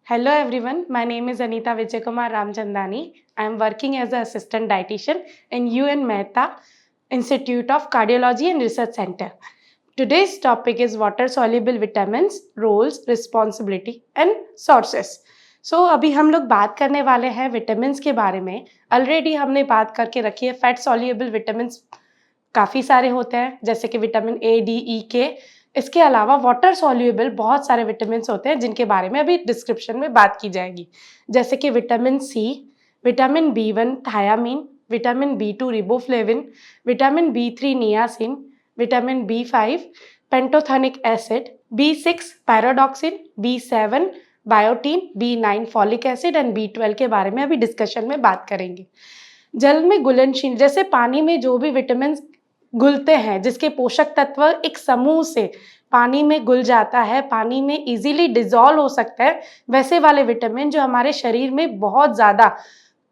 Hello everyone, my name is Anita Vijay Kumar Ramchandani. I am working as an assistant dietitian in UN Mehta Institute of Cardiology and Research Center. Today's topic is water soluble vitamins, roles, responsibility and sources. अभी हम लोग बात करने वाले हैं vitamins के बारे में. ऑलरेडी हमने बात करके रखी है फैट सॉल्युबल विटामिन्स काफ़ी सारे होते हैं जैसे कि विटामिन ए, डी, ई, के. इसके अलावा वाटर सॉल्युबल बहुत सारे विटामिन्स होते हैं जिनके बारे में अभी डिस्क्रिप्शन में बात की जाएगी, जैसे कि vitamin C, vitamin B1 thiamine, vitamin बी2 riboflavin, vitamin B3 niacin, vitamin B5 pantothenic acid, B6 pyridoxine, बी7 biotin, बी9 folic acid and B12 के बारे में अभी डिस्कशन में बात करेंगे. जल में घुलनशील, जैसे पानी में जो भी विटामिन घुलते हैं जिसके पोषक तत्व एक समूह से पानी में घुल जाता है, पानी में इजीली डिसॉल्व हो सकता है, वैसे वाले विटामिन जो हमारे शरीर में बहुत ज़्यादा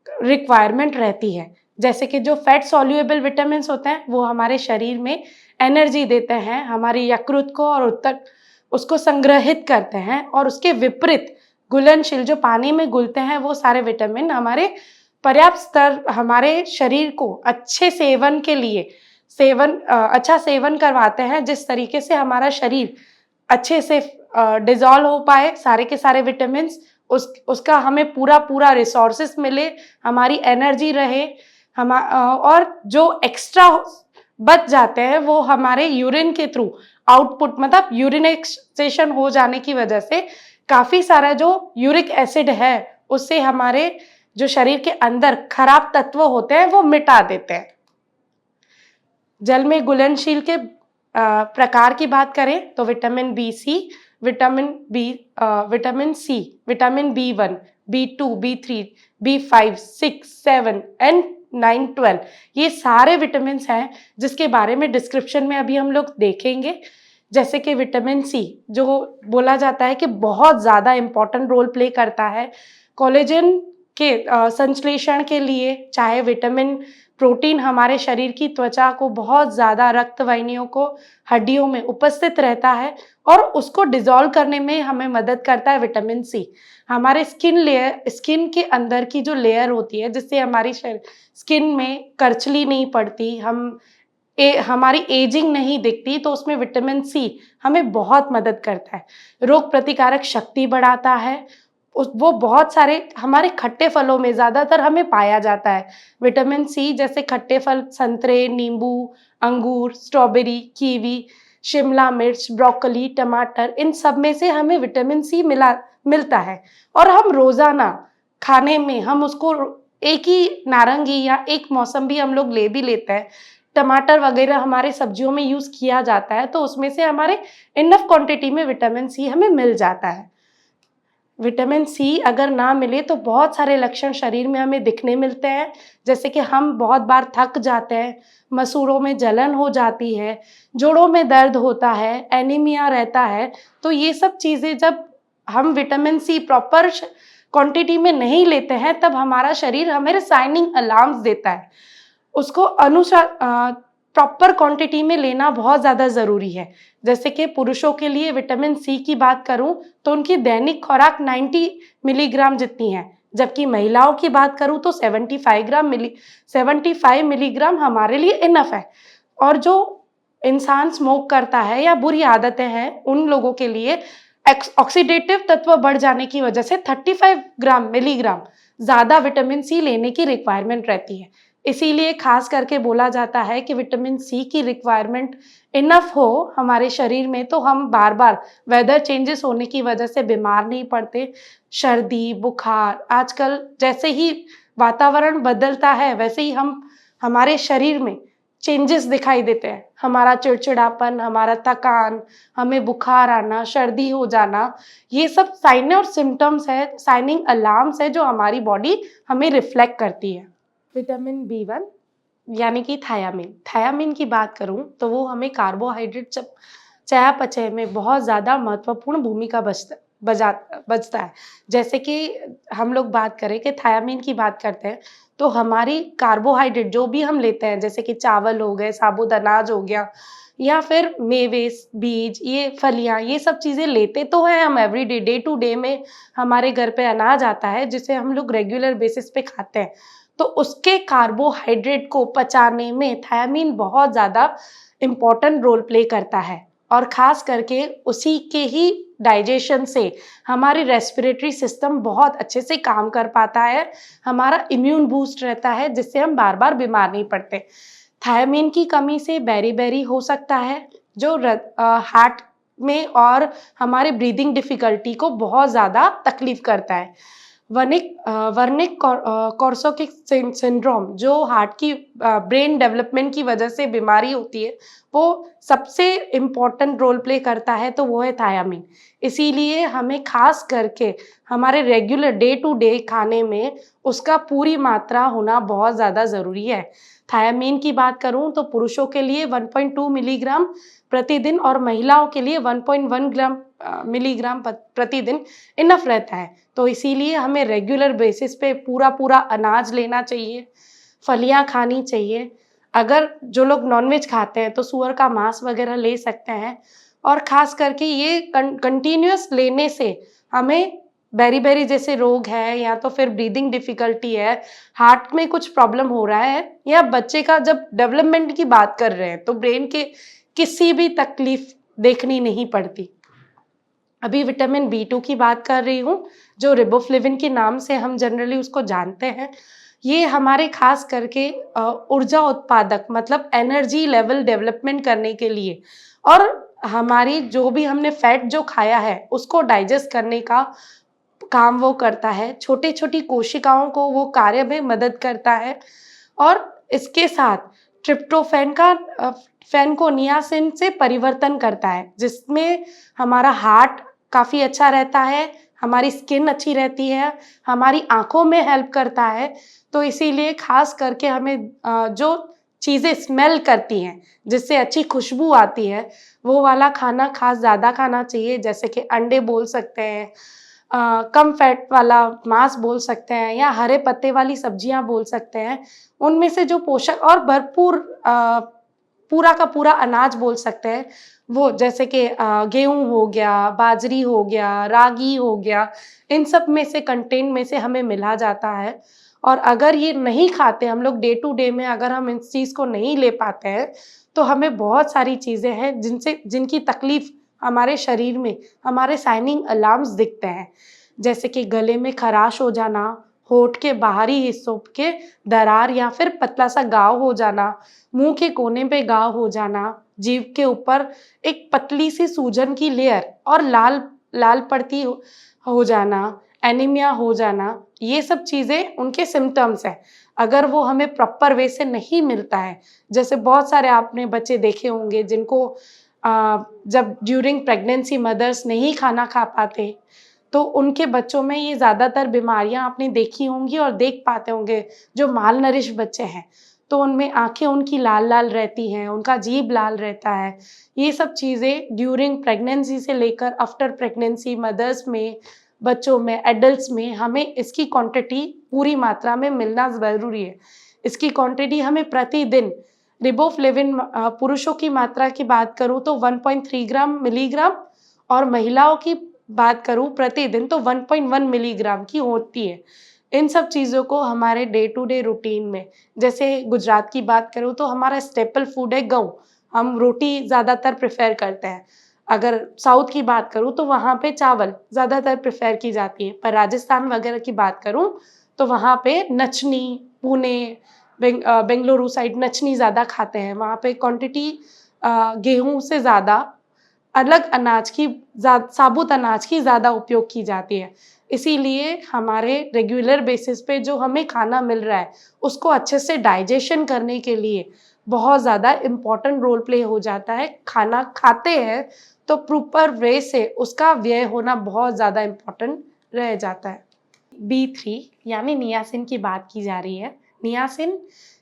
रिक्वायरमेंट रहती है. जैसे कि जो फैट सॉल्युबल विटामिन होते हैं वो हमारे शरीर में एनर्जी देते हैं, हमारी यकृत को और उत्तक उसको संग्रहित करते हैं. और उसके विपरीत घुलनशील जो पानी में घुलते हैं वो सारे विटामिन हमारे पर्याप्त स्तर हमारे शरीर को अच्छे सेवन के लिए अच्छा सेवन करवाते हैं, जिस तरीके से हमारा शरीर अच्छे से डिसॉल्व हो पाए सारे के सारे विटामिन्स, उसका हमें पूरा रिसोर्सेस मिले, हमारी एनर्जी रहे, और जो एक्स्ट्रा बच जाते हैं वो हमारे यूरिन के थ्रू आउटपुट, मतलब यूरिनेशन हो जाने की वजह से काफ़ी सारा जो यूरिक एसिड है उससे हमारे जो शरीर के अंदर खराब तत्व होते हैं वो मिटा देते हैं. जल में घुलनशील के प्रकार की बात करें तो vitamin B C, vitamin C, vitamin B one, B two, बी3, बी5, 6, 7 एंड 9, 12, ये सारे विटामिन हैं जिसके बारे में डिस्क्रिप्शन में अभी हम लोग देखेंगे. जैसे कि विटामिन सी जो बोला जाता है कि बहुत ज़्यादा इम्पॉर्टेंट रोल प्ले करता है कोलेजन के संश्लेषण के लिए, चाहे विटामिन प्रोटीन हमारे शरीर की त्वचा को बहुत ज़्यादा रक्त वाहिनियों को हड्डियों में उपस्थित रहता है और उसको डिसॉल्व करने में हमें मदद करता है विटामिन सी. हमारे स्किन के अंदर की जो लेयर होती है जिससे हमारी स्किन में करचली नहीं पड़ती, हमारी एजिंग नहीं दिखती, तो उसमें विटामिन सी हमें बहुत मदद करता है. रोग प्रतिकारक शक्ति बढ़ाता है, वो बहुत सारे हमारे खट्टे फलों में ज़्यादातर हमें पाया जाता है विटामिन सी, जैसे खट्टे फल संतरे, नींबू, अंगूर, स्ट्रॉबेरी, कीवी, शिमला मिर्च, ब्रोकली, टमाटर, इन सब में से हमें विटामिन सी मिलता है. और हम रोज़ाना खाने में हम उसको एक ही नारंगी या एक मौसम्बी हम लोग ले भी लेते हैं, टमाटर वगैरह हमारे सब्जियों में यूज़ किया जाता है, तो उसमें से हमारे इनफ क्वांटिटी में विटामिन सी हमें मिल जाता है. विटामिन सी अगर ना मिले तो बहुत सारे लक्षण शरीर में हमें दिखने मिलते हैं, जैसे कि हम बहुत बार थक जाते हैं, मसूड़ों में जलन हो जाती है, जोड़ों में दर्द होता है, एनीमिया रहता है. तो ये सब चीज़ें जब हम विटामिन सी प्रॉपर क्वांटिटी में नहीं लेते हैं तब हमारा शरीर हमें साइनिंग अलार्म्स देता है. उसको प्रॉपर क्वांटिटी में लेना बहुत ज़्यादा ज़रूरी है. जैसे कि पुरुषों के लिए विटामिन सी की बात करूं तो उनकी दैनिक खुराक 90 मिलीग्राम जितनी है, जबकि महिलाओं की बात करूं तो 75 मिलीग्राम हमारे लिए इनफ है. और जो इंसान स्मोक करता है या बुरी आदतें हैं उन लोगों के लिए ऑक्सीडेटिव तत्व बढ़ जाने की वजह से 35 मिलीग्राम ज़्यादा विटामिन सी लेने की रिक्वायरमेंट रहती है. इसीलिए खास करके बोला जाता है कि विटामिन सी की रिक्वायरमेंट इनफ हो हमारे शरीर में तो हम बार बार वेदर चेंजेस होने की वजह से बीमार नहीं पड़ते. सर्दी, बुखार, आजकल जैसे ही वातावरण बदलता है वैसे ही हमारे शरीर में चेंजेस दिखाई देते हैं. हमारा चिड़चिड़ापन, हमारा थकान, हमें बुखार आना, सर्दी हो जाना, ये सब साइन और सिम्टम्स है, साइनिंग अलार्म्स है जो हमारी बॉडी हमें रिफ्लेक्ट करती है. विटामिन बी1 यानी कि थायामीन की बात करूं तो वो हमें कार्बोहाइड्रेट चयापचय में बहुत ज़्यादा महत्वपूर्ण भूमिका बचता है। जैसे कि हम लोग बात करें कि थायामीन की बात करते हैं, तो हमारी कार्बोहाइड्रेट जो भी हम लेते हैं, जैसे कि चावल हो गए, साबुत अनाज हो गया या फिर मेवे, बीज, ये फलियाँ, ये सब चीज़ें लेते तो हैं हम एवरीडे, डे टू डे में हमारे घर पे अनाज आता है जिसे हम लोग रेगुलर बेसिस पे खाते हैं। तो उसके कार्बोहाइड्रेट को पचाने में थायामीन बहुत ज़्यादा इम्पोर्टेंट रोल प्ले करता है और ख़ास करके उसी के ही डाइजेशन से हमारी रेस्पिरेटरी सिस्टम बहुत अच्छे से काम कर पाता है, हमारा इम्यून बूस्ट रहता है जिससे हम बार-बार बीमार नहीं पड़ते। थायमीन की कमी से बेरी-बेरी हो सकता है जो हार्ट में और हमारे ब्रीदिंग डिफ़िकल्टी को बहुत ज़्यादा तकलीफ़ करता है। वर्निक कॉर्सोकिक सिंड्रोम जो हार्ट की ब्रेन डेवलपमेंट की वजह से बीमारी होती है, वो सबसे इम्पोर्टेंट रोल प्ले करता है, तो वो है थायामीन। इसीलिए हमें ख़ास करके हमारे रेगुलर डे टू डे खाने में उसका पूरी मात्रा होना बहुत ज़्यादा ज़रूरी है। थायामीन की बात करूँ तो पुरुषों के लिए 1.2 मिलीग्राम प्रतिदिन और महिलाओं के लिए 1.1 ग्राम मिलीग्राम प्रतिदिन इनफ रहता है। तो इसीलिए हमें रेगुलर बेसिस पे पूरा-पूरा अनाज लेना चाहिए, फलियाँ खानी चाहिए। अगर जो लोग नॉन-वेज खाते हैं तो सूअर का मांस वगैरह ले सकते हैं और ख़ास करके ये कंटीन्यूअस लेने से हमें बेरी-बेरी जैसे रोग है या तो फिर ब्रीदिंग डिफ़िकल्टी है, हार्ट में कुछ प्रॉब्लम हो रहा है या बच्चे का जब डेवलपमेंट की बात कर रहे हैं तो ब्रेन के किसी भी तकलीफ़ देखनी नहीं पड़ती। अभी विटामिन बी 2 की बात कर रही हूँ, जो रिबोफ्लेविन के नाम से हम जनरली उसको जानते हैं। ये हमारे ख़ास करके ऊर्जा उत्पादक मतलब एनर्जी लेवल डेवलपमेंट करने के लिए और हमारी जो भी हमने फैट जो खाया है, उसको डाइजेस्ट करने का काम वो करता है। छोटी-छोटी कोशिकाओं को वो कार्य में मदद करता है और इसके साथ ट्रिप्टोफैन फैन को नियासिन से परिवर्तन करता है, जिसमें हमारा हार्ट काफ़ी अच्छा रहता है, हमारी स्किन अच्छी रहती है, हमारी आँखों में हेल्प करता है। तो इसीलिए ख़ास करके हमें जो चीज़ें स्मेल करती हैं, जिससे अच्छी खुशबू आती है, वो वाला खाना ज़्यादा खाना चाहिए। जैसे कि अंडे बोल सकते हैं, कम फैट वाला मांस बोल सकते हैं या हरे पत्ते वाली सब्जियाँ बोल सकते हैं। उनमें से जो पोषक और भरपूर पूरा का पूरा अनाज बोल सकते हैं, वो जैसे कि गेहूँ हो गया, बाजरी हो गया, रागी हो गया, इन सब में से कंटेंट में से हमें मिला जाता है। और अगर ये नहीं खाते हम लोग डे टू डे में अगर हम इस चीज़ को नहीं ले पाते हैं, तो हमें बहुत सारी चीज़ें हैं जिनकी तकलीफ़ हमारे शरीर में हमारे साइनिंग अलार्म्स दिखते हैं। जैसे कि गले में खराश हो जाना, होंठ के बाहरी हिस्सों के दरार या फिर पतला-सा घाव हो जाना, मुँह के कोने पे घाव हो जाना, जीभ के ऊपर एक पतली-सी सूजन की लेयर और लाल लाल पड़ती हो जाना, एनीमिया हो जाना, ये सब चीज़ें उनके सिम्पटम्स हैं। अगर वो हमें प्रॉपर वे से नहीं मिलता है, जैसे बहुत सारे आपने बच्चे देखे होंगे जिनको जब ड्यूरिंग प्रेगनेंसी मदर्स नहीं खाना खा पाते, तो उनके बच्चों में ये ज़्यादातर बीमारियाँ आपने देखी होंगी और देख पाते होंगे, जो मालनरिश बच्चे हैं, तो उनमें आँखें उनकी लाल-लाल रहती हैं, उनका जीभ लाल रहता है। ये सब चीज़ें ड्यूरिंग प्रेगनेंसी से लेकर आफ्टर प्रेगनेंसी मदर्स में, बच्चों में, एडल्ट्स में हमें इसकी क्वांटिटी पूरी मात्रा में मिलना ज़रूरी है। इसकी क्वांटिटी हमें प्रतिदिन रिबोफ्लेविन पुरुषों की मात्रा की बात करूँ तो 1.3 ग्राम मिलीग्राम और महिलाओं की बात करूँ प्रतिदिन तो 1.1 मिलीग्राम की होती है। इन सब चीज़ों को हमारे डे टू डे रूटीन में, जैसे गुजरात की बात करूँ तो हमारा स्टेपल फूड है गेहूँ, हम रोटी ज़्यादातर प्रेफ़र करते हैं। अगर साउथ की बात करूँ तो वहाँ पे चावल ज़्यादातर प्रेफ़र की जाती है, पर राजस्थान वगैरह की बात करूँ तो वहाँ पे नचनी, पुणे, बेंगलुरु साइड नचनी ज़्यादा खाते हैं। वहाँ पे क्वांटिटी गेहूँ से ज़्यादा अलग अनाज की साबुत अनाज की ज़्यादा उपयोग की जाती है। इसीलिए हमारे रेगुलर बेसिस पे जो हमें खाना मिल रहा है, उसको अच्छे से डाइजेशन करने के लिए बहुत ज़्यादा इम्पोर्टेंट रोल प्ले हो जाता है। खाना खाते हैं तो प्रॉपर वे से उसका व्यय होना बहुत ज़्यादा इम्पोर्टेंट रह जाता है। बी3 यानी नियासिन की बात की जा रही है। नियासिन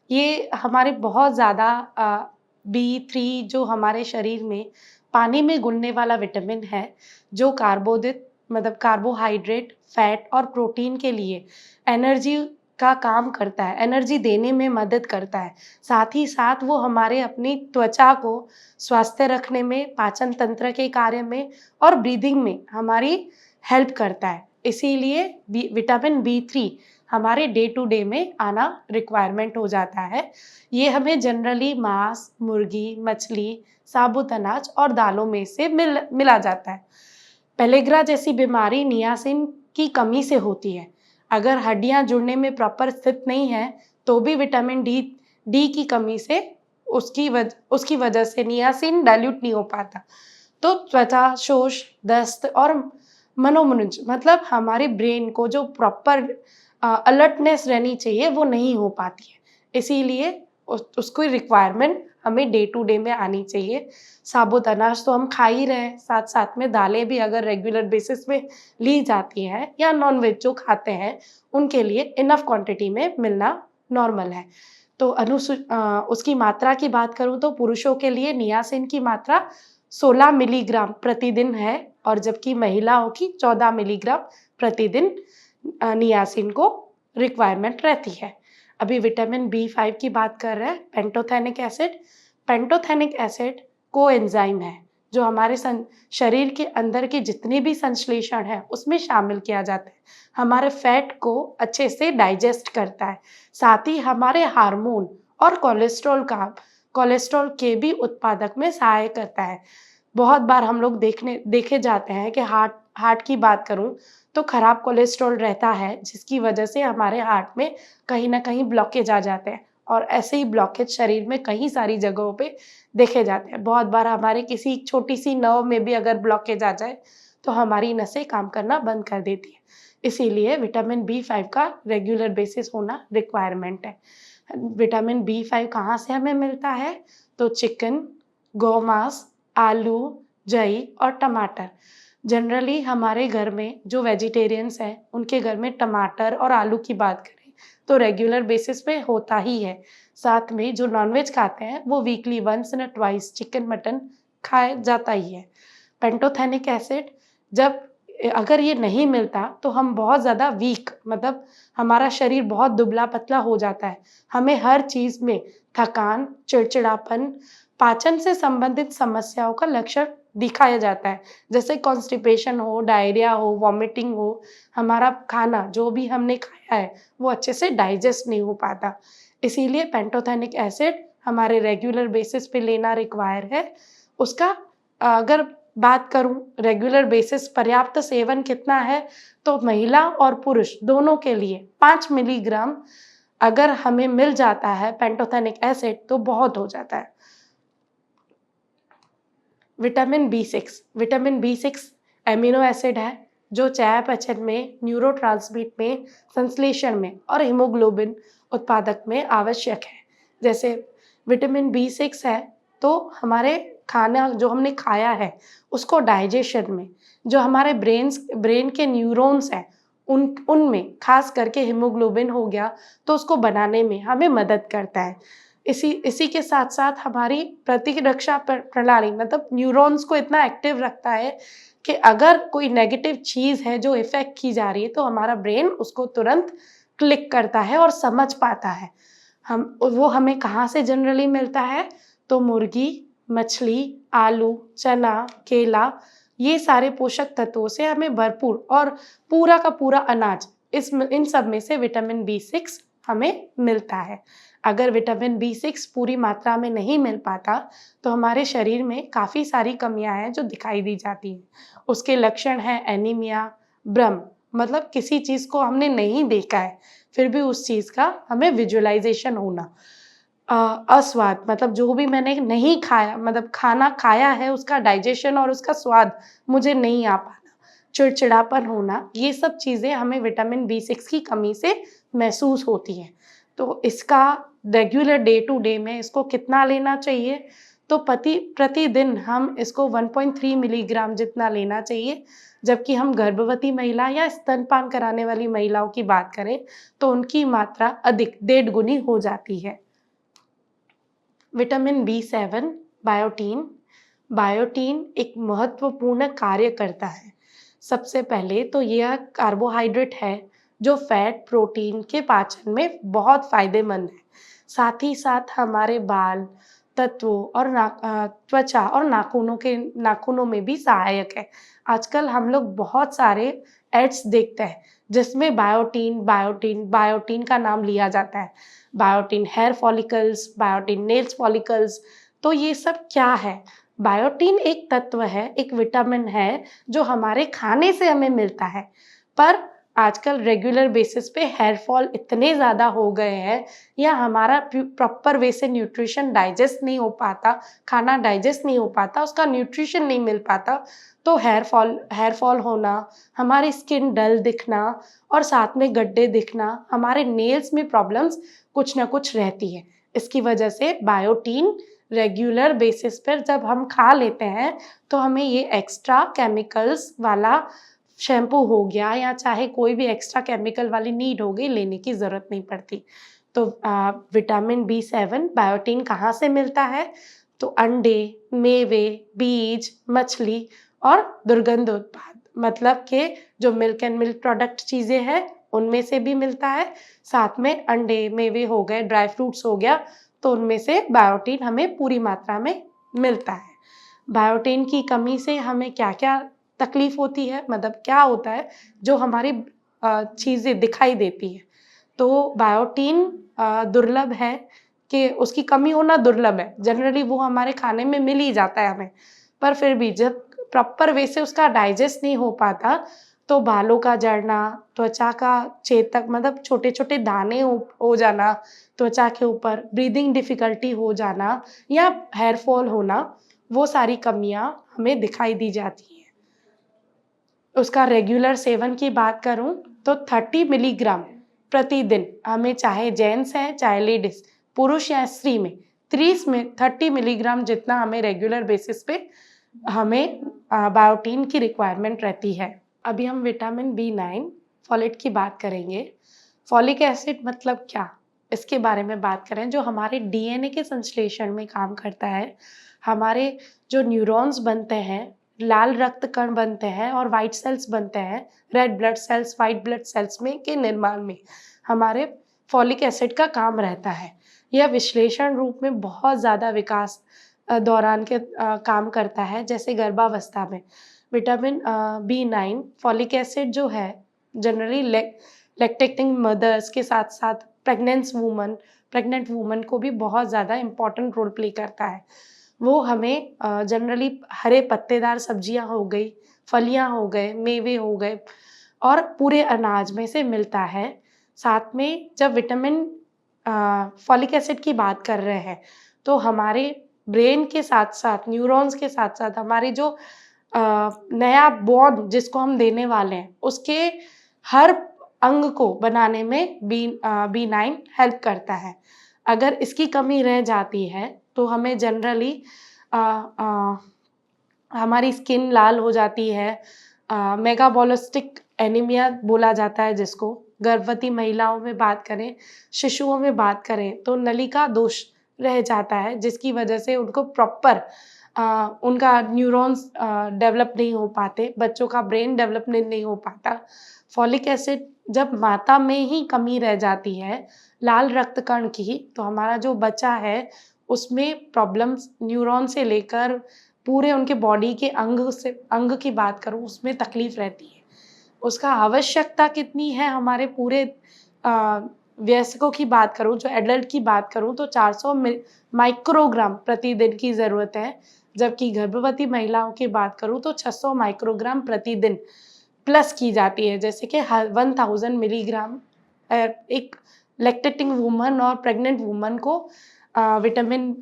ये हमारे बहुत ज़्यादा बी3 जो हमारे शरीर में पानी में घुलने वाला विटामिन है, जो कार्बोदित मतलब कार्बोहाइड्रेट, फैट और प्रोटीन के लिए एनर्जी का काम करता है, एनर्जी देने में मदद करता है। साथ ही साथ वो हमारे अपनी त्वचा को स्वस्थ रखने में, पाचन तंत्र के कार्य में और ब्रीदिंग में हमारी हेल्प करता है। इसीलिए विटामिन बी3 हमारे डे टू डे में आना रिक्वायरमेंट हो जाता है। ये हमें जनरली मांस, मुर्गी, मछली, साबुत अनाज और दालों में से मिला जाता है। पेलेग्रा जैसी बीमारी नियासिन की कमी से होती है। अगर हड्डियां जुड़ने में प्रॉपर स्थित नहीं है, तो भी विटामिन डी की कमी से उसकी वजह से नियासिन डाइल्यूट नहीं हो पाता। तो त्वचा, शोष, दस्त और मनोमनुज मतलब हमारे ब्रेन को जो प्रॉपर अलर्टनेस रहनी चाहिए वो नहीं हो पाती है। इसीलिए उसको रिक्वायरमेंट हमें डे टू डे में आनी चाहिए। साबुत अनाज तो हम खा ही रहे हैं, साथ साथ में दालें भी अगर रेगुलर बेसिस में ली जाती हैं या नॉन-वेज जो खाते हैं, उनके लिए इनफ क्वांटिटी में मिलना नॉर्मल है। तो उसकी मात्रा की बात करूँ तो पुरुषों के लिए नियासिन की मात्रा 16 मिलीग्राम प्रतिदिन है और जबकि महिलाओं की 14 मिलीग्राम प्रतिदिन नियासिन को रिक्वायरमेंट रहती है। अभी विटामिन बी5 की बात कर रहे हैं, pantothenic acid. Pantothenic acid coenzyme है जो हमारे शरीर के अंदर के जितने भी संश्लेषण हैं उसमें शामिल किया जाता है। हमारे फैट को अच्छे से डाइजेस्ट करता है, साथ ही हमारे हार्मोन और कोलेस्ट्रॉल के भी उत्पादक में सहायक करता है। बहुत बार हम लोग देखे जाते हैं कि हार्ट की बात करूं तो खराब कोलेस्ट्रॉल रहता है, जिसकी वजह से हमारे हार्ट में कहीं ना कहीं ब्लॉकेज आ जाते हैं और ऐसे ही ब्लॉकेज शरीर में कई सारी जगहों पे देखे जाते हैं। बहुत बार हमारे किसी छोटी सी नर्व में भी अगर ब्लॉकेज आ जाए तो हमारी नसें काम करना बंद कर देती है। इसीलिए विटामिन बी5 का रेगुलर बेसिस होना रिक्वायरमेंट है। विटामिन बी5 कहाँ से हमें मिलता है? तो चिकन, गौमांस, आलू, जई और टमाटर। जनरली हमारे घर में जो वेजिटेरियंस हैं उनके घर में टमाटर और आलू की बात करें तो रेगुलर बेसिस पे होता ही है। साथ में जो नॉनवेज खाते हैं वो weekly once and twice chicken, mutton खाया जाता ही है। पेंटोथेनिक एसिड जब अगर ये नहीं मिलता तो हम बहुत ज़्यादा वीक मतलब हमारा शरीर बहुत दुबला-पतला हो जाता है। हमें हर चीज़ में थकान, चिड़चिड़ापन, पाचन से संबंधित समस्याओं का लक्षण दिखाया जाता है। जैसे कॉन्स्टिपेशन हो, डायरिया हो, वॉमिटिंग हो, हमारा खाना जो भी हमने खाया है वो अच्छे से डाइजेस्ट नहीं हो पाता। इसीलिए पेंटोथेनिक एसिड हमारे रेगुलर बेसिस पे लेना रिक्वायर है। उसका अगर बात करूँ रेगुलर बेसिस पर्याप्त सेवन कितना है, तो महिला और पुरुष दोनों के लिए 5 मिलीग्राम अगर हमें मिल जाता है पेंटोथेनिक एसिड तो बहुत हो जाता है। Vitamin B six amino acid है जो चयापचय में, न्यूरोट्रांसमिट में, संश्लेषण में और हीमोग्लोबिन उत्पादक में आवश्यक है। जैसे विटामिन बी6 है तो हमारे खाना जो हमने खाया है उसको डाइजेशन में, जो हमारे ब्रेन के न्यूरॉन्स हैं उनमें खास करके हीमोग्लोबिन हो गया तो उसको बनाने में हमें मदद करता है। इसी के साथ-साथ हमारी प्रतिरक्षा प्रणाली मतलब न्यूरॉन्स को इतना एक्टिव रखता है कि अगर कोई नेगेटिव चीज़ है जो इफ़ेक्ट की जा रही है तो हमारा ब्रेन उसको तुरंत क्लिक करता है और समझ पाता है। वो हमें कहाँ से जनरली मिलता है? तो मुर्गी, मछली, आलू, चना, केला ये सारे पोषक तत्वों से हमें भरपूर और पूरा का पूरा अनाज इन सब में से विटामिन बी6 हमें मिलता है। अगर विटामिन बी6 पूरी मात्रा में नहीं मिल पाता तो हमारे शरीर में काफ़ी सारी कमियां हैं जो दिखाई दी जाती हैं। उसके लक्षण हैं एनीमिया, भ्रम मतलब किसी चीज़ को हमने नहीं देखा है फिर भी उस चीज़ का हमें विजुअलाइजेशन होना, अस्वाद मतलब जो भी मैंने नहीं खाया मतलब खाना खाया है उसका डाइजेशन और उसका स्वाद मुझे नहीं आ पाना, चिड़चिड़ापन होना, ये सब चीज़ें हमें विटामिन बी6 की कमी से महसूस होती हैं। तो इसका रेगुलर डे टू डे में इसको कितना लेना चाहिए? तो प्रतिदिन हम इसको 1.3 मिलीग्राम जितना लेना चाहिए, जबकि हम गर्भवती महिला या स्तनपान कराने वाली महिलाओं की बात करें तो उनकी मात्रा अधिक 1.5 गुनी हो जाती है। विटामिन बी7 बायोटीन एक महत्वपूर्ण कार्य करता है सबसे पहले तो यह कार्बोहाइड्रेट है जो फैट प्रोटीन के पाचन में बहुत फायदेमंद है। साथ ही साथ हमारे बाल तत्वों और त्वचा और नाखूनों में भी सहायक है। आजकल हम लोग बहुत सारे एड्स देखते हैं जिसमें बायोटीन बायोटीन बायोटीन का नाम लिया जाता है। Biotin hair follicles, biotin nails follicles. तो ये सब क्या है? बायोटीन एक तत्व है, एक विटामिन है जो हमारे खाने से हमें मिलता है। पर आजकल रेगुलर बेसिस पे हेयर फॉल इतने ज़्यादा हो गए हैं या हमारा प्रॉपर वे से न्यूट्रिशन डाइजेस्ट नहीं हो पाता, खाना डाइजेस्ट नहीं हो पाता, उसका न्यूट्रिशन नहीं मिल पाता, तो हेयर फॉल होना, हमारी स्किन डल दिखना और साथ में गड्ढे दिखना, हमारे नेल्स में प्रॉब्लम्स कुछ ना कुछ रहती है। इसकी वजह से बायोटीन रेगुलर बेसिस पर जब हम खा लेते हैं तो हमें ये एक्स्ट्रा केमिकल्स वाला शैम्पू हो गया या चाहे कोई भी एक्स्ट्रा केमिकल वाली नीड हो गई, लेने की ज़रूरत नहीं पड़ती। तो विटामिन B7 बायोटीन कहाँ से मिलता है? तो अंडे, मेवे, बीज, मछली और दुर्गंध उत्पाद, मतलब कि जो मिल्क एंड मिल्क प्रोडक्ट चीज़ें हैं उनमें से भी मिलता है। साथ में अंडे, मेवे हो गए, ड्राई फ्रूट्स हो गया, तो उनमें से बायोटीन हमें पूरी मात्रा में मिलता है। बायोटीन की कमी से हमें क्या-क्या तकलीफ होती है, मतलब क्या होता है जो हमारी चीज़ें दिखाई देती हैं। तो बायोटीन दुर्लभ है कि उसकी कमी होना दुर्लभ है। जनरली वो हमारे खाने में मिल ही जाता है हमें, पर फिर भी जब प्रॉपर वे से उसका डाइजेस्ट नहीं हो पाता, तो बालों का झड़ना, त्वचा का चेतक मतलब छोटे-छोटे दाने हो जाना त्वचा के ऊपर, ब्रीदिंग डिफ़िकल्टी हो जाना या हेयर फॉल होना, वो सारी कमियाँ हमें दिखाई दी जाती हैं। उसका रेगुलर सेवन की बात करूँ तो 30 मिलीग्राम प्रतिदिन हमें, चाहे जेंट्स हैं चाहे लेडीज़, पुरुष या स्त्री में 30 मिलीग्राम जितना हमें रेगुलर बेसिस पे हमें बायोटीन की रिक्वायरमेंट रहती है। अभी हम विटामिन B9 फोलेट की बात करेंगे। फॉलिक एसिड मतलब क्या? इसके बारे में बात करें, जो हमारे DNA के संश्लेषण में काम करता है। हमारे जो न्यूरॉन्स बनते हैं, लाल रक्त कण बनते हैं और व्हाइट सेल्स बनते हैं, red blood cells, white blood cells में के निर्माण में हमारे फॉलिक एसिड का काम रहता है। यह विश्लेषण रूप में बहुत ज़्यादा विकास दौरान के काम करता है, जैसे गर्भावस्था में। विटामिन B9 फॉलिक एसिड जो है जनरली लैक्टेटिंग मदर्स के साथ-साथ प्रेग्नेंट वूमन को भी बहुत ज़्यादा इम्पोर्टेंट रोल प्ले करता है। वो हमें जनरली हरे पत्तेदार सब्जियाँ हो गई, फलियाँ हो गए, मेवे हो गए और पूरे अनाज में से मिलता है। साथ में जब विटामिन फॉलिक एसिड की बात कर रहे हैं, तो हमारे ब्रेन के साथ-साथ, न्यूरॉन्स के साथ-साथ हमारी जो नया बॉन्ड जिसको हम देने वाले हैं, उसके हर अंग को बनाने में B9 हेल्प करता है। अगर इसकी कमी रह जाती है, तो हमें जनरली अ अ, हमारी स्किन लाल हो जाती है, मेगाबॉलिस्टिक एनीमिया बोला जाता है जिसको। गर्भवती महिलाओं में बात करें, शिशुओं में बात करें, तो नलिका दोष रह जाता है, जिसकी वजह से उनको प्रॉपर उनका न्यूरॉन्स डेवलप नहीं हो पाते, बच्चों का ब्रेन डेवलपमेंट नहीं हो पाता। फॉलिक एसिड जब माता में ही कमी रह जाती है, लाल रक्त कण की, तो हमारा जो बच्चा है, उसमें प्रॉब्लम्स न्यूरॉन से लेकर पूरे उनके बॉडी के अंग की बात करूँ, उसमें तकलीफ रहती है। उसका आवश्यकता कितनी है, हमारे पूरे अ, वयस्कों की बात करूँ, जो एडल्ट की बात करूँ, तो 400 माइक्रोग्राम प्रतिदिन की ज़रूरत है, जबकि गर्भवती महिलाओं की बात करूँ तो 600 माइक्रोग्राम प्रतिदिन प्लस की जाती है, जैसे कि 1000 मिलीग्राम एक लैक्टेटिंग वूमन और प्रेग्नेंट वूमन को विटामिन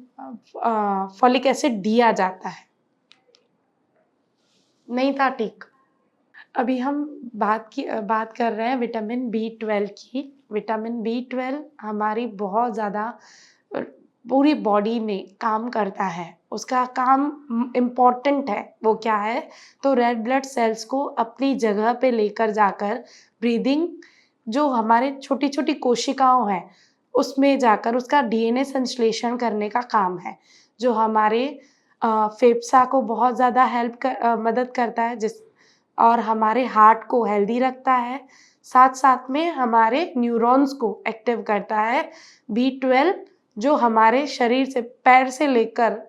फॉलिक एसिड दिया जाता है। नहीं था ठीक? अभी हम बात कर रहे हैं विटामिन B12 की। विटामिन B12 हमारी बहुत ज़्यादा अ, पूरी बॉडी में काम करता है। उसका काम इम्पोर्टेंट है, वो क्या है? तो रेड ब्लड सेल्स को अपनी जगह पे लेकर जाकर ब्रीदिंग, जो हमारे छोटी-छोटी कोशिकाओं हैं, उसमें जाकर उसका DNA संश्लेषण करने का काम है, जो हमारे फेफसा को बहुत ज़्यादा मदद करता है, और हमारे हार्ट को हेल्दी रखता है। साथ साथ में हमारे न्यूरॉन्स को एक्टिव करता है। B12 जो हमारे शरीर से पैर से लेकर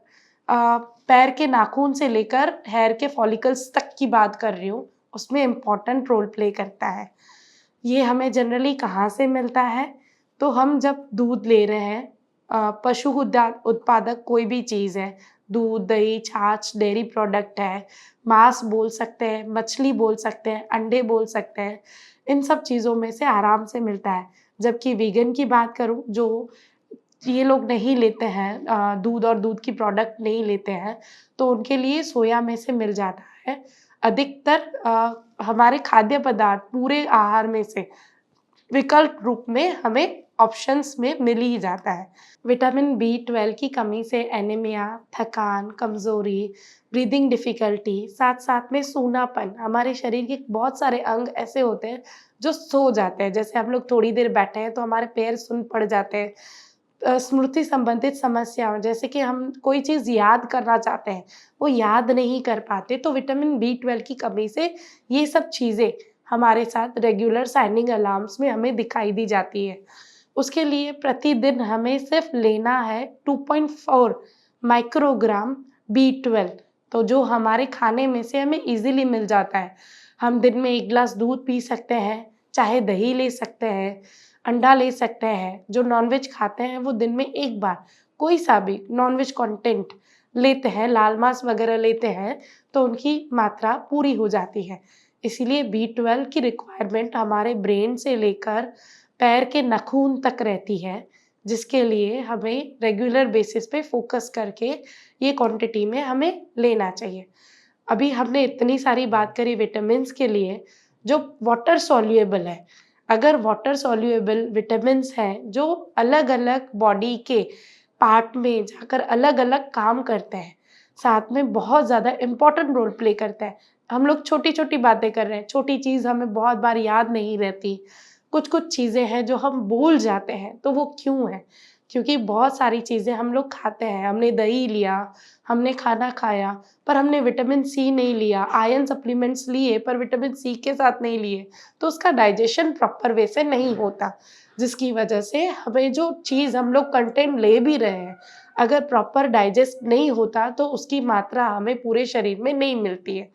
पैर के नाखून से लेकर हेयर के फॉलिकल्स तक की बात कर रही हूँ, उसमें इम्पॉर्टेंट रोल प्ले करता है। ये हमें जनरली कहाँ से मिलता है? तो हम जब दूध ले रहे हैं, पशु उत्पादक कोई भी चीज़ है, दूध, दही, छाछ, डेयरी प्रोडक्ट है, मांस बोल सकते हैं, मछली बोल सकते हैं, अंडे बोल सकते हैं, इन सब चीज़ों में से आराम से मिलता है। जबकि वीगन की बात करूँ, जो ये लोग नहीं लेते हैं, दूध और दूध की प्रोडक्ट नहीं लेते हैं, तो उनके लिए सोया में से मिल जाता है। अधिकतर हमारे खाद्य पदार्थ पूरे आहार में से विकल्प रूप में हमें ऑप्शंस में मिल ही जाता है। विटामिन B12 की कमी से एनीमिया, थकान, कमज़ोरी, ब्रीदिंग डिफ़िकल्टी, साथ-साथ में सूनापन, हमारे शरीर के बहुत सारे अंग ऐसे होते हैं जो सो जाते हैं। जैसे हम लोग थोड़ी देर बैठे हैं तो हमारे पैर सुन्न पड़ जाते हैं। स्मृति संबंधित समस्याओं, जैसे कि हम कोई चीज़ याद करना चाहते हैं, वो याद नहीं कर पाते, तो विटामिन B12 की कमी से ये सब चीज़ें हमारे साथ रेगुलर साइनिंग अलार्म्स में हमें दिखाई दी जाती है। उसके लिए प्रतिदिन हमें सिर्फ लेना है 2.4 माइक्रोग्राम B12, तो जो हमारे खाने में से हमें ईज़िली मिल जाता है। हम दिन में 1 ग्लास दूध पी सकते हैं, चाहे दही ले सकते हैं, अंडा ले सकते हैं। जो नॉन-वेज खाते हैं वो दिन में 1 बार कोई सा भी नॉन-वेज कंटेंट लेते हैं, लाल मांस वगैरह लेते हैं, तो उनकी मात्रा पूरी हो जाती है। इसीलिए B12 की रिक्वायरमेंट हमारे ब्रेन से लेकर पैर के नाखून तक रहती है, जिसके लिए हमें रेगुलर बेसिस पे फ़ोकस करके ये क्वांटिटी में हमें लेना चाहिए। अभी हमने इतनी सारी बात करी विटामिन्स के लिए, जो वाटर सॉल्युएबल है। अगर वाटर सॉल्युएबल विटामिन्स हैं, जो अलग-अलग बॉडी के पार्ट में जाकर अलग-अलग काम करते हैं, साथ में बहुत ज़्यादा इम्पोर्टेंट रोल प्ले करते हैं। हम लोग छोटी-छोटी बातें कर रहे हैं, छोटी चीज़ हमें बहुत बार याद नहीं रहती। कुछ-कुछ चीज़ें हैं जो हम भूल जाते हैं, तो वो क्यों है? क्योंकि बहुत सारी चीज़ें हम लोग खाते हैं, हमने दही लिया, हमने खाना खाया, पर हमने विटामिन सी नहीं लिया, आयरन सप्लीमेंट्स लिए पर विटामिन सी के साथ नहीं लिए, तो उसका डाइजेशन प्रॉपर वे से नहीं होता, जिसकी वजह से हमें जो चीज़ हम लोग कंटेंट ले भी रहे हैं, अगर प्रॉपर डाइजेस्ट नहीं होता, तो उसकी मात्रा हमें पूरे शरीर में नहीं मिलती है।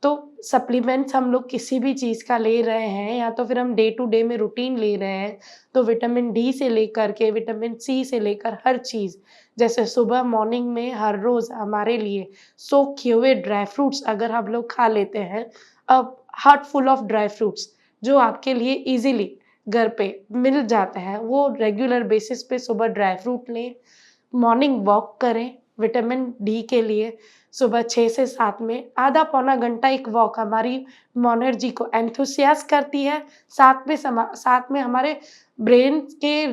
तो सप्लीमेंट्स हम लोग किसी भी चीज़ का ले रहे हैं या तो फिर हम डे टू डे में रूटीन ले रहे हैं, तो विटामिन डी से लेकर के विटामिन सी से लेकर हर चीज़, जैसे सुबह मॉर्निंग में हर रोज़ हमारे लिए सोक किए हुए ड्राई फ्रूट्स अगर हम लोग खा लेते हैं, heart full of dry fruits जो आपके लिए ईज़िली घर पे मिल जाते हैं, वो रेगुलर बेसिस पे सुबह ड्राई फ्रूट लें, मॉर्निंग वॉक करें विटामिन डी के लिए। सुबह 6 से 7 में आधा पौना घंटा एक वॉक हमारी एनर्जी को एंथुसियास करती है, साथ में हमारे ब्रेन के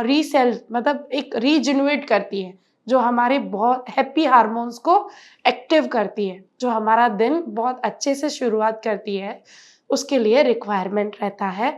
रीसेल मतलब एक रीजेनरेट करती है, जो हमारे बहुत हैप्पी हार्मोन्स को एक्टिव करती है, जो हमारा दिन बहुत अच्छे से शुरुआत करती है, उसके लिए रिक्वायरमेंट रहता है।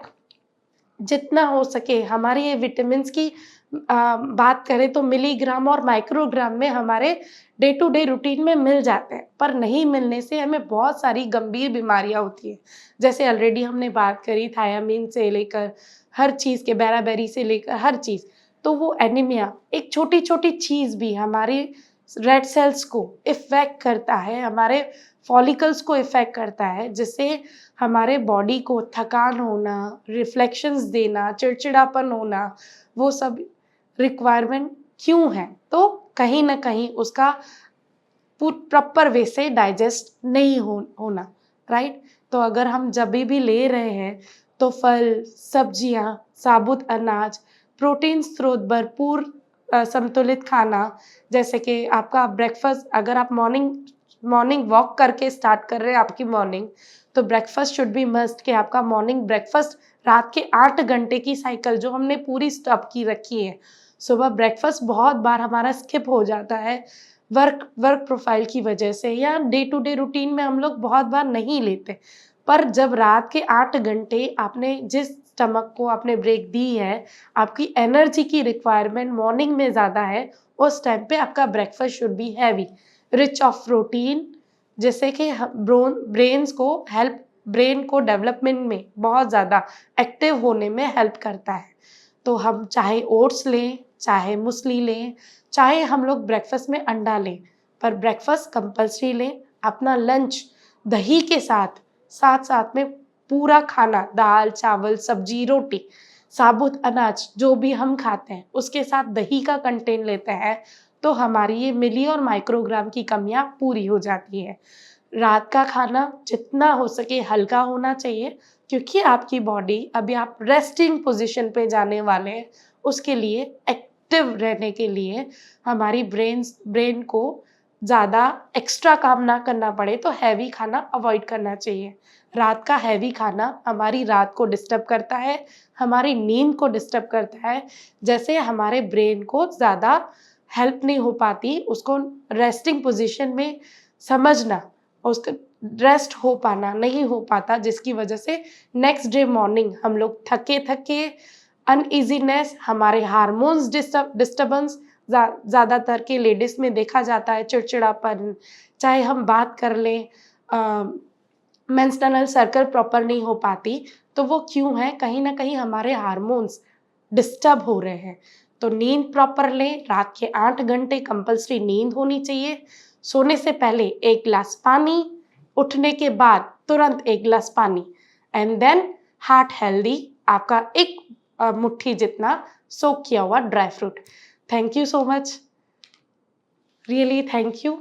जितना हो सके हमारे ये विटामिन्स की बात करें तो मिलीग्राम और माइक्रोग्राम में हमारे डे टू डे रूटीन में मिल जाते हैं, पर नहीं मिलने से हमें बहुत सारी गंभीर बीमारियाँ होती हैं। जैसे ऑलरेडी हमने बात करी थायमिन से लेकर हर चीज़ के बेराबेरी से लेकर हर चीज़, तो वो एनीमिया एक छोटी-छोटी चीज़ भी हमारी रेड सेल्स को इफ़ेक्ट करता है, हमारे फॉलिकल्स को इफ़ेक्ट करता है, जिससे हमारे बॉडी को थकान होना, रिफ्लेक्शंस देना, चिड़चिड़ापन होना, वो सब रिक्वायरमेंट क्यों है? तो कहीं न कहीं उसका प्रॉपर वे से डाइजेस्ट नहीं होना, राइट? तो अगर हम जभी भी ले रहे हैं, तो फल, सब्जियाँ, साबुत अनाज, प्रोटीन स्रोत भरपूर संतुलित खाना, जैसे कि आपका ब्रेकफ़ास्ट अगर आप मॉर्निंग मॉर्निंग वॉक करके स्टार्ट कर रहे हैं आपकी मॉर्निंग, तो ब्रेकफ़ास्ट शुड बी मस्ट कि आपका मॉर्निंग ब्रेकफ़ास्ट रात के 8 घंटे की साइकिल जो हमने पूरी स्टॉप की रखी है। सुबह ब्रेकफ़ास्ट बहुत बार हमारा स्किप हो जाता है, वर्क प्रोफ़ाइल की वजह से या डे टू डे रूटीन में हम लोग बहुत बार नहीं लेते। पर जब रात के 8 घंटे आपने जिस स्टमक को आपने ब्रेक दी है, आपकी एनर्जी की रिक्वायरमेंट मॉर्निंग में ज़्यादा है, उस टाइम पे आपका breakfast should be heavy, rich of protein, जिससे कि ब्रेन को डेवलपमेंट में बहुत ज़्यादा एक्टिव होने में हेल्प करता है। तो हम चाहे ओट्स लें, चाहे मूसली लें, चाहे हम लोग ब्रेकफास्ट में अंडा लें, पर ब्रेकफास्ट कंपल्सरी लें। अपना लंच दही के साथ, साथ-साथ में पूरा खाना दाल, चावल, सब्जी, रोटी, साबुत अनाज जो भी हम खाते हैं, उसके साथ दही का कंटेंट लेते हैं, तो हमारी ये मिली और माइक्रोग्राम की कमियाँ पूरी हो जाती है। रात का खाना जितना हो सके हल्का होना चाहिए, क्योंकि आपकी बॉडी अभी आप रेस्टिंग पोज़ीशन पे जाने वाले हैं, उसके लिए एक्टिव रहने के लिए हमारी ब्रेन को ज़्यादा एक्स्ट्रा काम ना करना पड़े, तो हैवी खाना अवॉइड करना चाहिए। रात का हैवी खाना हमारी रात को डिस्टर्ब करता है, हमारी नींद को डिस्टर्ब करता है, जैसे हमारे ब्रेन को ज़्यादा हेल्प नहीं हो पाती, उसको रेस्टिंग पोज़ीशन में समझना, उसका रेस्ट हो पाना नहीं हो पाता, जिसकी वजह से नेक्स्ट डे मॉर्निंग हम लोग थके-थके, अनईज़ीनेस, हमारे हार्मोन्स डिस्टर्बेंस ज़्यादातर के लेडीज़ में देखा जाता है, चिड़चिड़ापन, चाहे हम बात कर लें मेंस्ट्रुअल सर्कल प्रॉपर नहीं हो पाती, तो वो क्यों है? कहीं न कहीं हमारे हार्मोन्स डिस्टर्ब हो रहे हैं। तो नींद प्रॉपर लें, रात के 8 घंटे कंपल्सरी नींद होनी चाहिए। सोने से पहले 1 ग्लास पानी, उठने के बाद तुरंत 1 ग्लास पानी एंड देन हार्ट हेल्दी, आपका एक मुट्ठी जितना सोक किया हुआ dry fruit. Thank you so much. Really thank you.